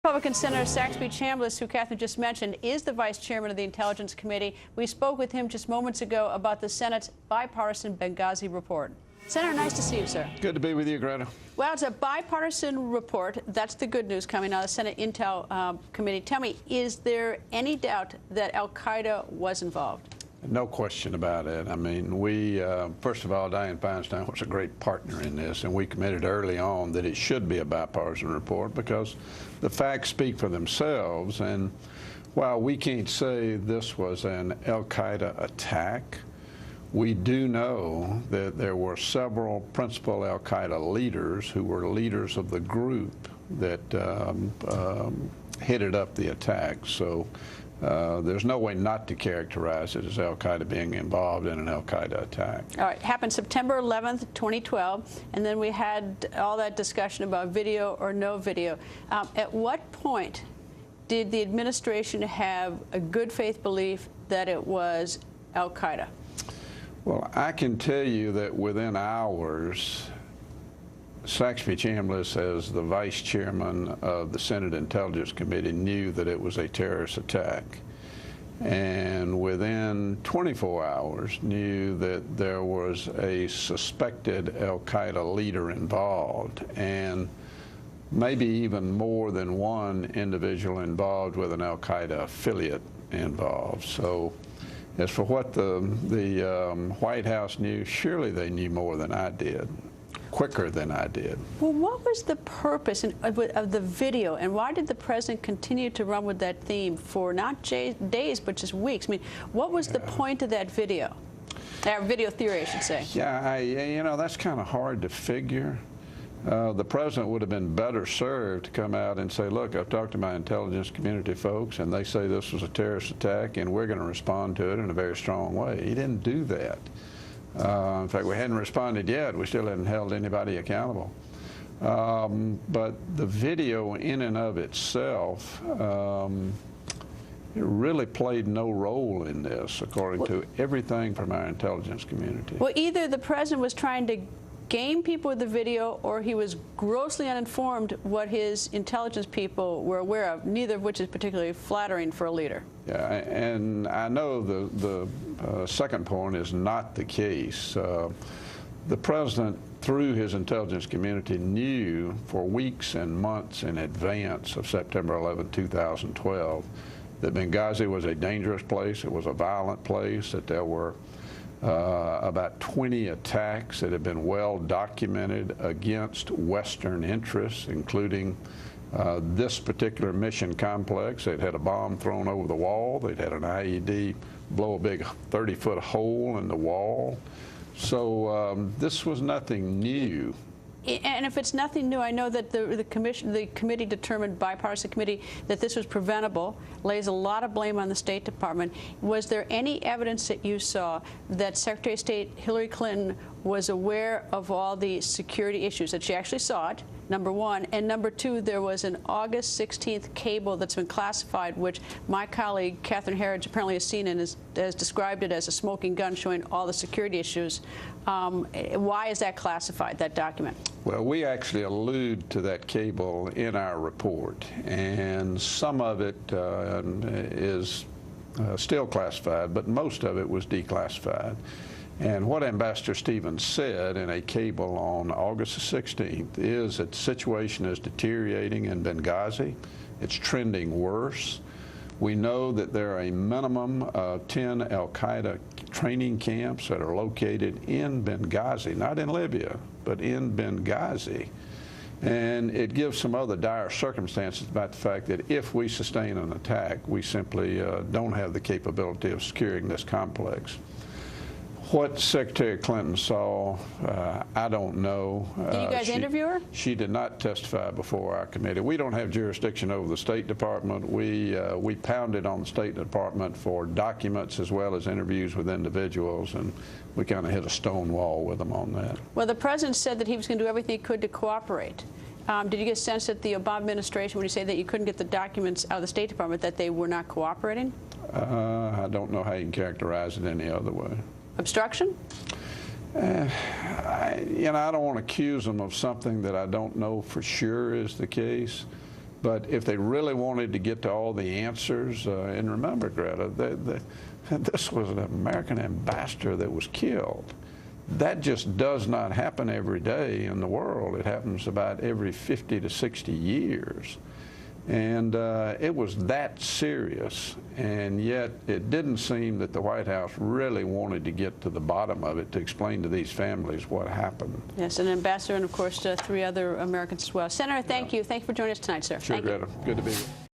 Republican Senator Saxby Chambliss, who Catherine just mentioned, is the vice chairman of the Intelligence Committee. We spoke with him just moments ago about the Senate's bipartisan Benghazi report. Senator, nice to see you, sir. Good to be with you, Greta. Well, it's a bipartisan report. That's the good news coming out of the Senate Intel Committee. Tell me, is there any doubt that al-Qaeda was involved? No question about it. I mean, we, first of all, Dianne Feinstein was a great partner in this, and we committed early on that it should be a bipartisan report because the facts speak for themselves. And while we can't say this was an al-Qaeda attack, we do know that there were several principal al-Qaeda leaders who were leaders of the group that headed up the attack. So there's no way not to characterize it as al-Qaeda being involved in an al-Qaeda attack. All right, happened September 11th, 2012, and then we had all that discussion about video or no video. At what point did the administration have a good faith belief that it was al-Qaeda? Well, I can tell you that within hours, Saxby Chambliss, as the vice chairman of the Senate Intelligence Committee, knew that it was a terrorist attack. And within 24 hours, knew that there was a suspected al-Qaeda leader involved, and maybe even more than one individual involved with an al-Qaeda affiliate involved. So as for what the White House knew, surely they knew more than I did. Quicker than I did. Well, what was the purpose of the video, and why did the president continue to run with that theme for not days, but just weeks? I mean, what was the point of that video? Video theory, I should say. Yeah, you know, that's kind of hard to figure. The president would have been better served to come out and say, look, I've talked to my intelligence community folks, and they say this was a terrorist attack, and we're going to respond to it in a very strong way. He didn't do that. In fact, we hadn't responded yet. We still hadn't held anybody accountable. But the video in and of itself, it really played no role in this, according to everything from our intelligence community. Well, either the president was trying to game people with the video, or he was grossly uninformed what his intelligence people were aware of, neither of which is particularly flattering for a leader. Yeah, and I know the second point is not the case. The president, through his intelligence community, knew for weeks and months in advance of September 11, 2012, that Benghazi was a dangerous place, it was a violent place, that there were about 20 attacks that have been well documented against Western interests, including this particular mission complex. They'd had a bomb thrown over the wall. They'd had an IED blow a big 30-foot hole in the wall. So this was nothing new. And if it's nothing new, I know that the committee determined, bipartisan committee, that this was preventable, lays a lot of blame on the State Department. Was there any evidence that you saw that Secretary of State Hillary Clinton was aware of all the security issues, that she actually saw it, number one, and number two, there was an August 16th cable that's been classified, which my colleague Catherine Herridge apparently has seen and has described it as a smoking gun showing all the security issues. Why is that classified, that document? Well, we actually allude to that cable in our report, and some of it is still classified, but most of it was declassified. And what Ambassador Stevens said in a cable on August the 16th is that the situation is deteriorating in Benghazi. It's trending worse. We know that there are a minimum of 10 al-Qaeda training camps that are located in Benghazi, not in Libya, but in Benghazi. And it gives some other dire circumstances about the fact that if we sustain an attack, we simply don't have the capability of securing this complex. What Secretary Clinton saw, I don't know. Did you guys interview her? She did not testify before our committee. We don't have jurisdiction over the State Department. We pounded on the State Department for documents as well as interviews with individuals, and we kind of hit a stone wall with them on that. Well, the president said that he was going to do everything he could to cooperate. Did you get a sense that the Obama administration, when you say that you couldn't get the documents out of the State Department, that they were not cooperating? I don't know how you can characterize it any other way. Obstruction? I don't want to accuse them of something that I don't know for sure is the case. But if they really wanted to get to all the answers, and remember, Greta, this was an American ambassador that was killed. That just does not happen every day in the world. It happens about every 50 to 60 years. And it was that serious, and yet it didn't seem that the White House really wanted to get to the bottom of it to explain to these families what happened. Yes, an ambassador and, of course, 3 other Americans as well. Senator, thank you. Thank you for joining us tonight, sir. Sure, thank Greta. you. Good to be with you.